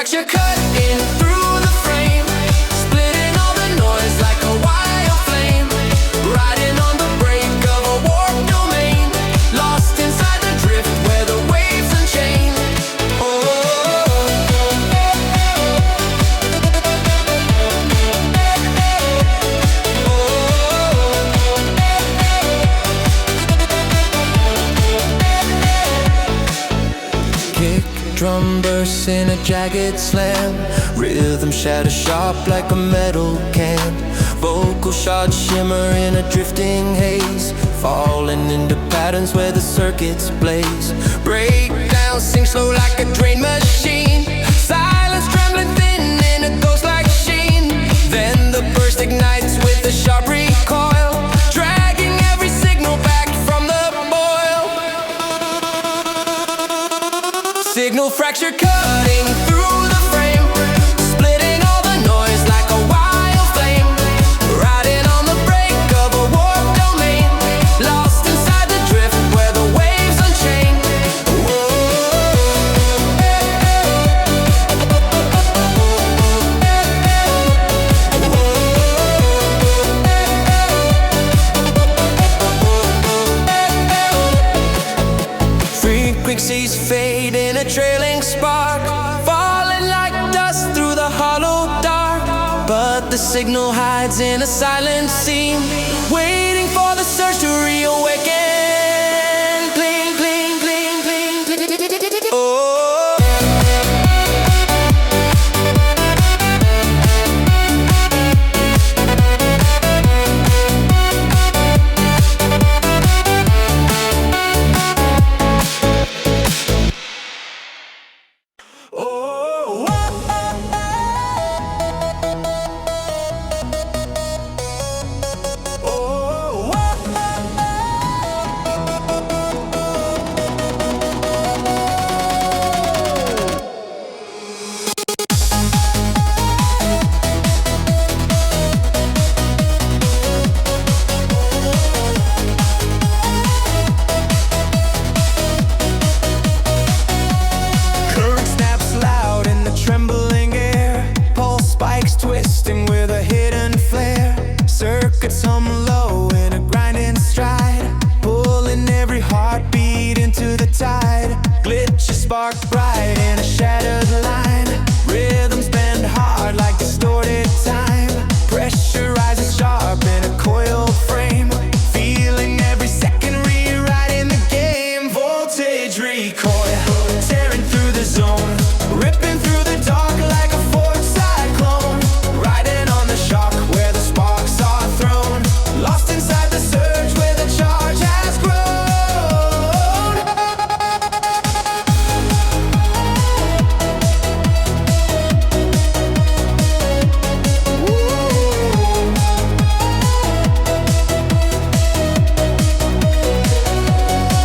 fracture cutting through the frame, splitting all the noise like a wild flame, riding on the break of a warped domain, lost inside the drift where the waves unchain. Kick drum bursts in a jagged slam, rhythm shatters sharp like a metal can, vocal shards shimmer in a drifting haze, falling into patterns where the circuits blaze. Breakdown sing slow like a drain machine, silence trembling thin in a ghost-like sheen. Then the burst ignites with a sharp recoil, dragging every signal back from the boil. Signal fracture cutting through the frame, splitting all the noise like a wild flame, riding on the break of a warped domain, lost inside the drift where the waves unchain. Frequencies fade in a trailing spark, falling like dust through the hollow dark. But the signal hides in a silent seam, waiting for the surge to reawaken. Bling, bling, bling, bling, bling. Oh. Twisting with a hidden flare, circuits hum low in a grinding stride, pulling every heartbeat into the tide. Glitches spark bright in a shattered line, rhythms bend hard like distorted time, pressure rises sharp in a coiled frame, feeling every second rewriting the game. Voltage recoil, tearing through the zone, ripping through the dark like a force cyclone, riding on the shock where the sparks are thrown, lost inside the surge where the charge has grown.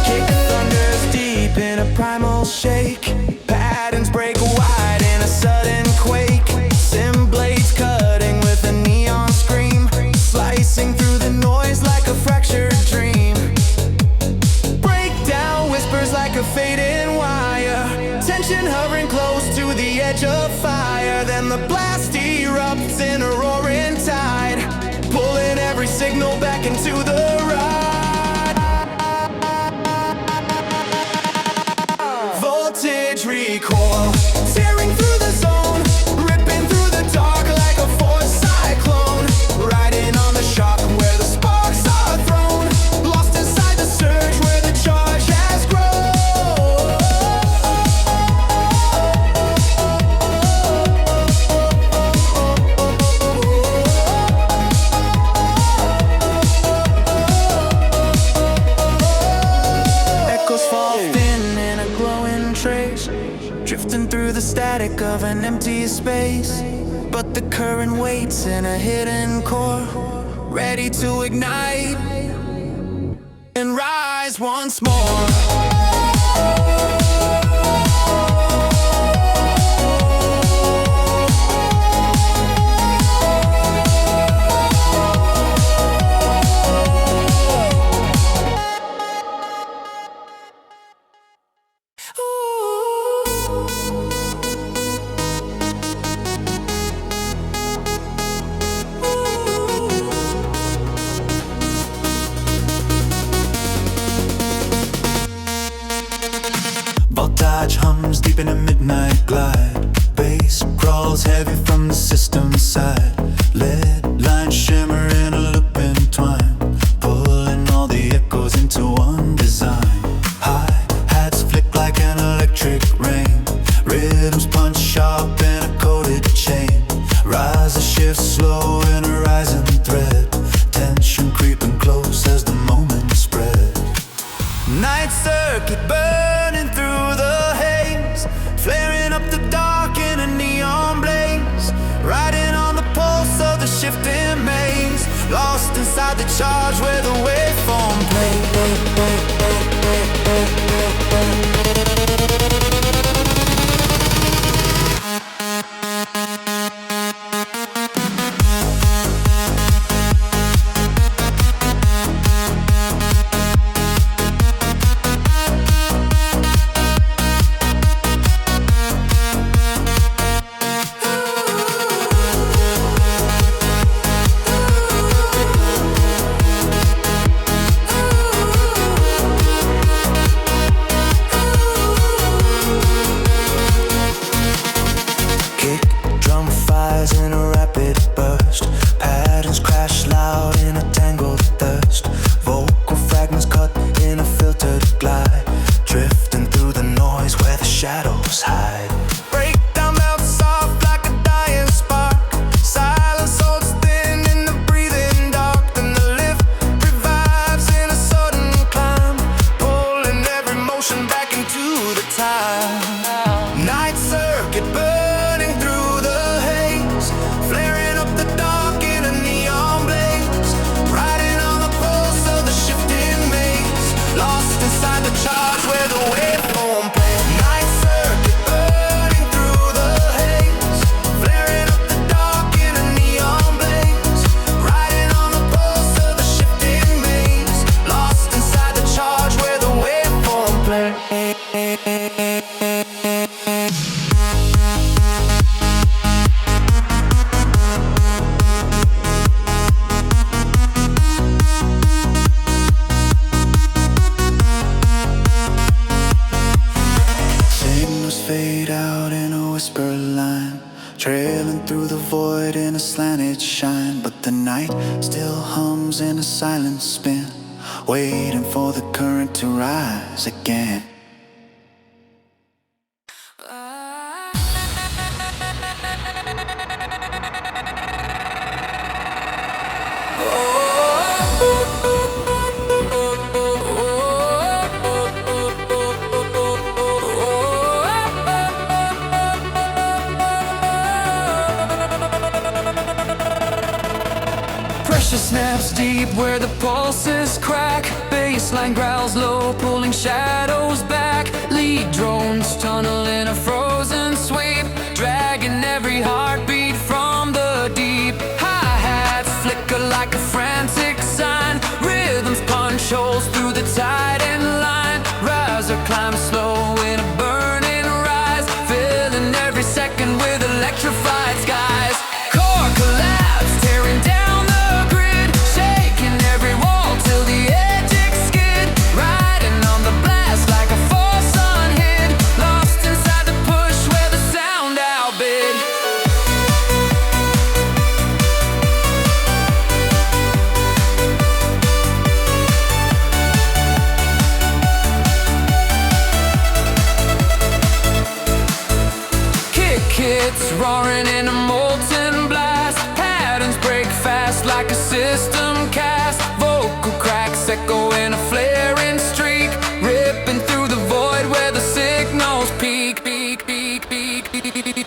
Kick thunders deep in a primal shake, patterns break wide in a sudden quake, sim blades cutting with a neon scream, slicing through the noise like a fractured dream. Breakdown whispers like a fading wire, tension hovering close to the edge of fire. Then the blast erupts in a roaring tide, pulling every signal back into the ride. Voltage recoil, tearing through the zone, ripping through the dark like a force cyclone, riding on the shock where the sparks are thrown, lost inside the surge where the charge has grown. Echoes fall thin in a glowing trace, drifting through the static of an empty space. But the current waits in a hidden core, ready to ignite and rise once more. deep in a midnight glide. Bass crawls heavy from the system side. Lead lines shimmer in a looping twine, pulling all the echoes into one design. Hi-hats flick like an electric rain. Rhythms punch sharp in a coated chain. Rise a shift slow in a rising thread. Tension creeping close as the moment spread. Night circuit burning through the haze, flaring up the dark in a neon blaze. Riding on the pulse of the shifting maze, lost inside the charge where the waveform plays. In a rapid burst, patterns crash loud in a tangled thirst. Vocal fragments cut in a filtered glide, drifting through the noise where the shadows hide. Breakdown melts soft like a dying spark. Silence holds thin in the breathing dark. Then the lift revives in a sudden climb, pulling every motion back into the time. Night circuit burning through the haze, flaring up the dark in a neon blaze. Riding on the pulse of the shifting maze, lost inside the charge where the waveform plays. Night circuit burning through the haze, flaring up the dark in a neon blaze. Riding on the pulse of the shifting maze, lost inside the charge where the waveform plays. Fade out in a whisper line, trailing through the void in a slanted shine. But the night still hums in a silent spin, waiting for the current to rise again. Pressure snaps deep where the pulses crack. Baseline growls low, pulling shadows back. Lead drones tunnel in a frozen sweep, dragging every heartbeat from the deep. Hi-hats flicker like a frantic sign. Rhythms punch holes through the tide and line. Riser climbs slow in a burning rise, filling every second with electrified skies. Core collapse, tearing down the grid, shaking every wall till the edges skid. Riding on the blast like a force unhid, lost inside the push where the sound outbid. Kick hits roaring in a molten blast. Patterns break fast like a system cast. Vocal cracks echo in a flaring streak, ripping through the void where the signals peak.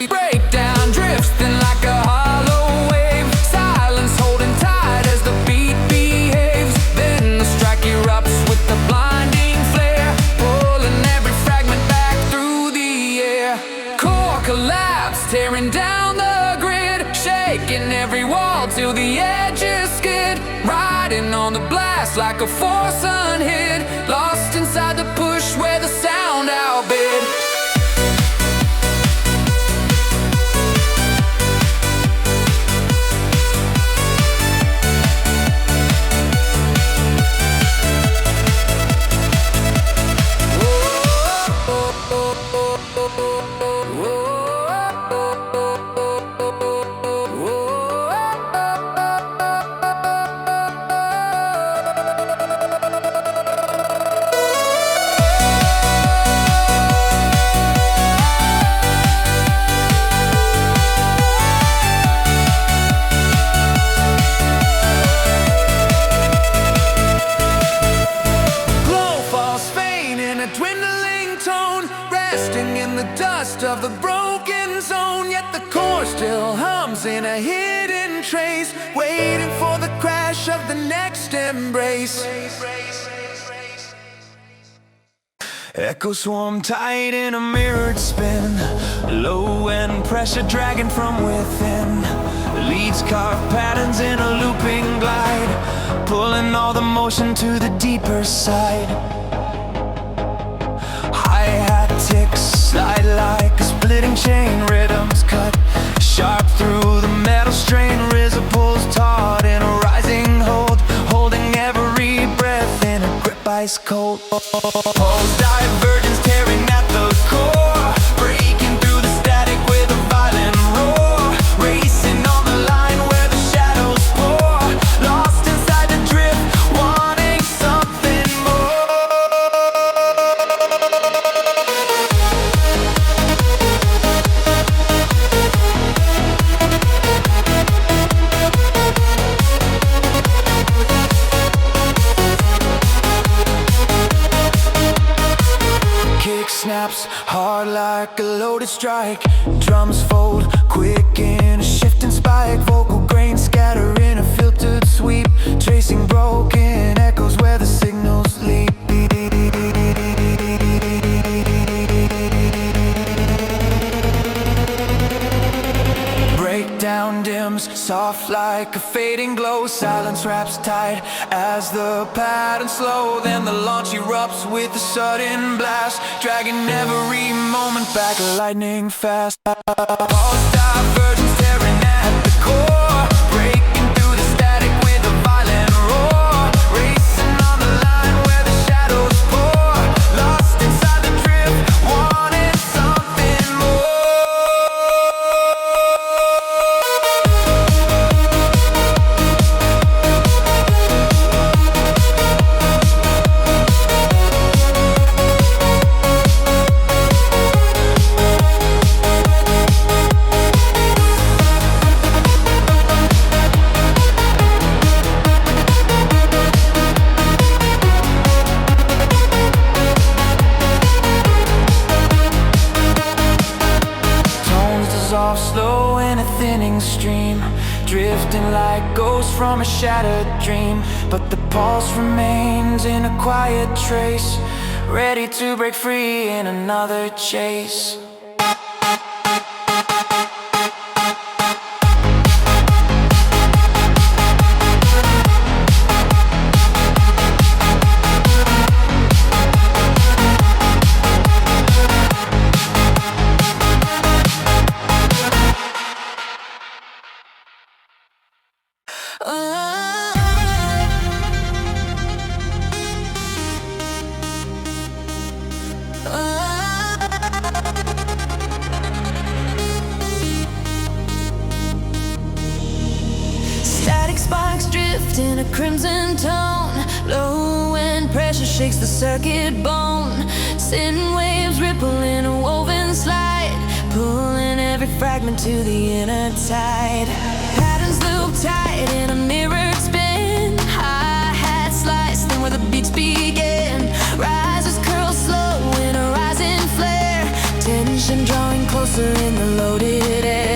Breakdown drifts thin like a hollow wave. Silence holding tight as the beat behaves. Then the strike erupts with the blinding flare, pulling every fragment back through the air. Core collapse, tearing down the grid, shaking every wall till the edges skid. Riding on the blast like a force unhid, lost inside the push where the sound outbid. Oh, oh, oh, oh, oh. drums in a hidden trace, waiting for the crash of the next embrace. Echoes swarm tight in a mirrored spin, low end pressure dragging from within. Leads carve patterns in a looping glide, pulling all the motion to the deeper side. Hi-hat ticks slide like a splitting chain, rhythms cut sharp through the metal strain. RZA pulls taut in a rising hold, holding every breath in a grip ice cold. Pulse divergence tearing at the core, breaking through the static with a violent roar. Racing on the line where the shadows pour, lost inside the drift, wanting something more. Snaps hard like a loaded strike, drums fold quick in a shifting spike. Vocal grains scatter in a filtered sweep, tracing broken echoes where the signals leap. Breakdown dims, soft like a fading glow. Silence wraps tight as the patterns slow. Then the launch erupts with a sudden blast, dragging every moment back lightning fast. Pulse divergence tearing at the core, breaking through the static with a violent roar. Racing on the line where the shadows pour, lost inside the drift, wanting something more. Slow in a thinning stream, drifting like ghosts from a shattered dream. But the pulse remains in a quiet trace, ready to break free in another chase. Static sparks drift in a crimson tone, low wind pressure shakes the circuit bone. Sin waves ripple in a woven slide, pulling every fragment to the inner tide. Patterns loop tight in a mirrored spin, hi-hat slice then where the beats begin. Rises curl slow in a rising flare, tension drawing closer in the loaded air.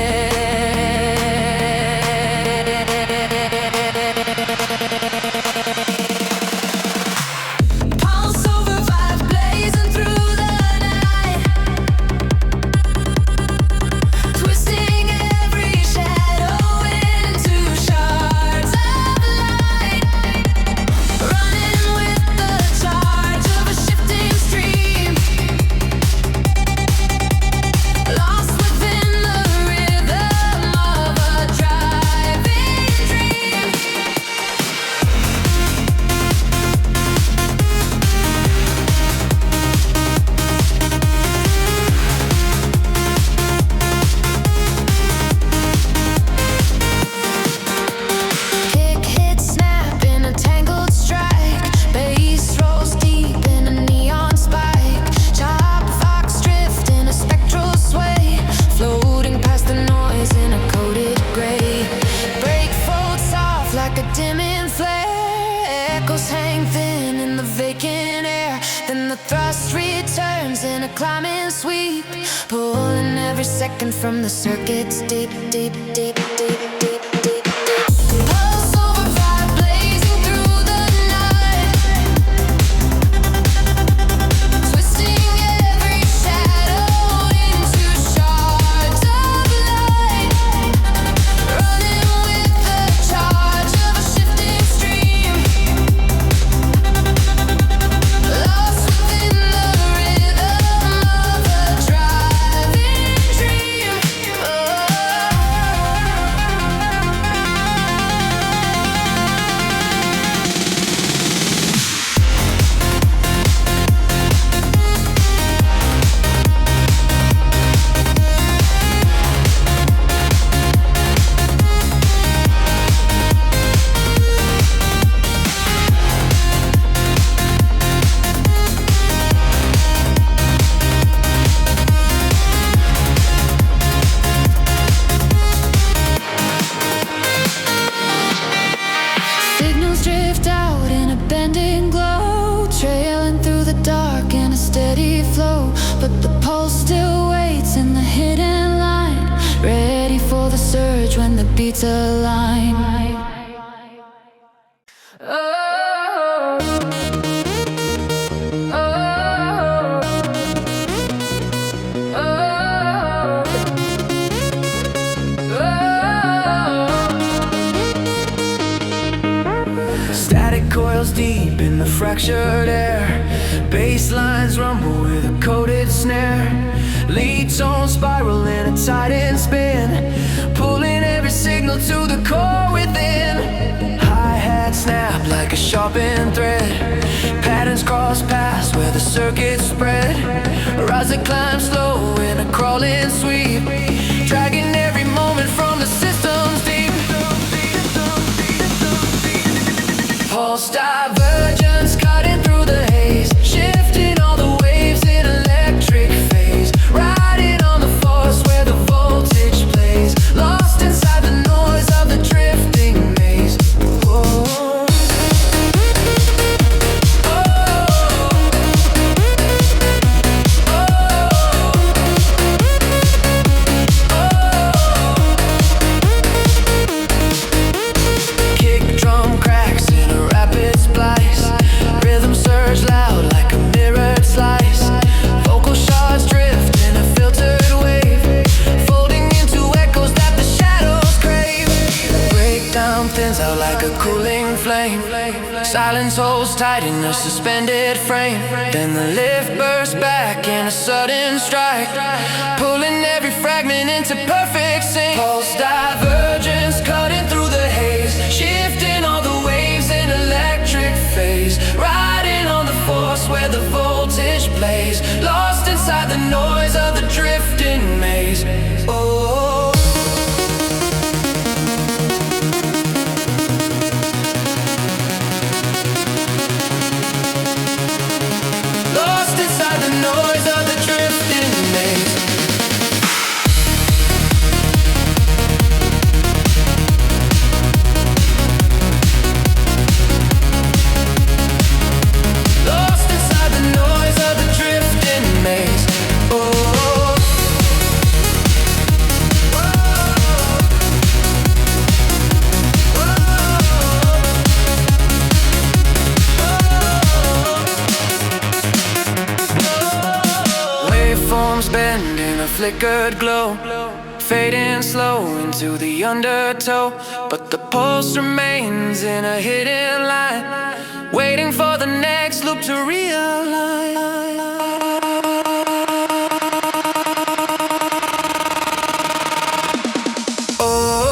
thrust returns in a climbing sweep, pulling every second from the circuits deep, deep, deep, deep. surge when the beats align. Static coils deep in the fractured air. Bass lines rumble with a coated snare. Lead tone spiral in a tightened spin, pulling every signal to the core within. Hi-hat snap like a sharpened thread. Patterns cross paths where the circuits spread. Rise and climb slow in a crawling sweep, dragging every moment from the system's deep. Pulse divergence cutting through the haze, shifting all the waves in electric phase. Riding on the force where the voltage plays, lost inside the noise of the drifting maze. Oh. Kick drum cracks in a rapid splice, rhythm surge loud like a mirrored slice. Vocal shards drift in a filtered wave, folding into echoes that the shadows crave. Breakdown thins out like a cooling flame, silence holds tight in a suspended frame. Then the lift bursts back in a sudden strike, pulling every fragment into perfect sync. Pulse divergence cutting through the haze, shifting all the waves in electric phase. Riding on the force where the voltage plays, lost inside the noise of the drifting maze. Oh. Lost inside the noise of the drifting maze. Lost inside the noise of the drifting maze. Oh. Waveforms bend in a flickered glow, fading slow into the undertow. But the pulse remains in a hidden line, waiting for the next loop to realign. Oh.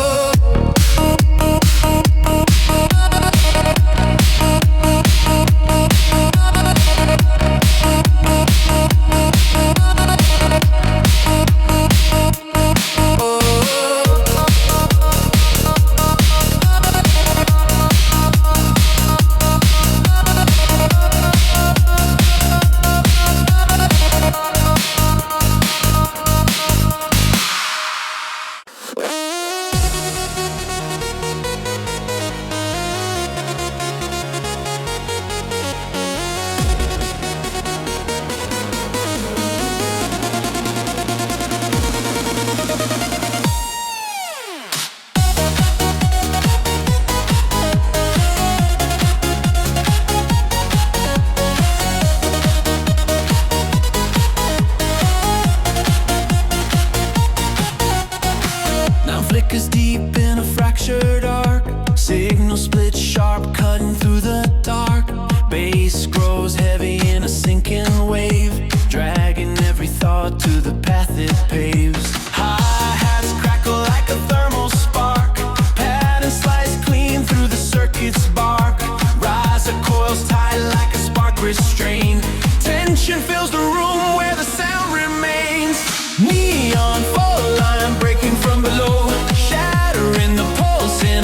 Flickers deep in a fractured arc, signal split sharp cutting through the dark. Bass grows heavy in a sinking wave, dragging every thought to the path it paves. Hi-hats crackle like a thermal spark, pattern slice clean through the circuit's bark. Riser coils tight like a spark restrained, tension fills the room where the sound remains. Neon fault line breaking from below, shattering the pulse in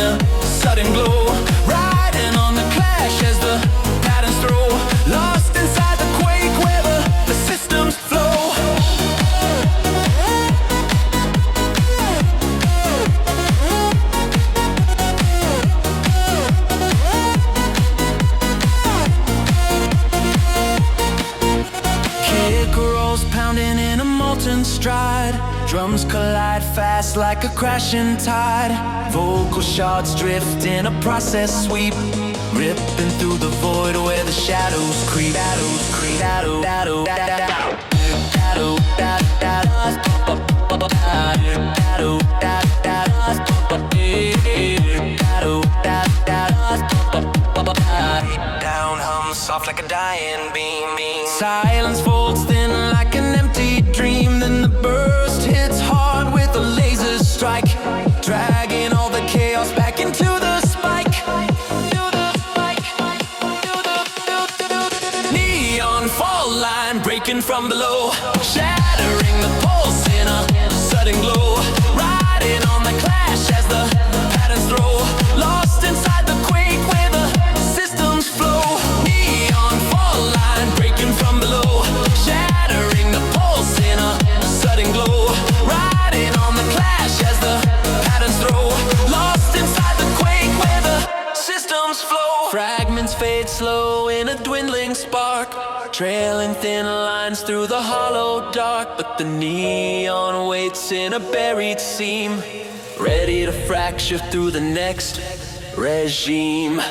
like a crashing tide. Vocal shards drift in a process sweep, ripping through the void where the shadows creep. Down hums soft like a dying beam. Silence folds thin like an empty dream. Then the burst hits hard with a laser strike, dragging all the chaos back into the spike. Neon fall line breaking from below, shattering the pulse in a sudden glow. Riding on the clash as the patterns throw, lost inside the quake where the systems flow. Neon fall line breaking from below, shattering the pulse in a sudden glow. Riding on the clash as the patterns throw, lost inside the quake where the systems flow. Fragments fade slow in a dwindling spark, trailing thin lines through the hollow dark. But the neon waits in a buried seam, ready to fracture through the next regime.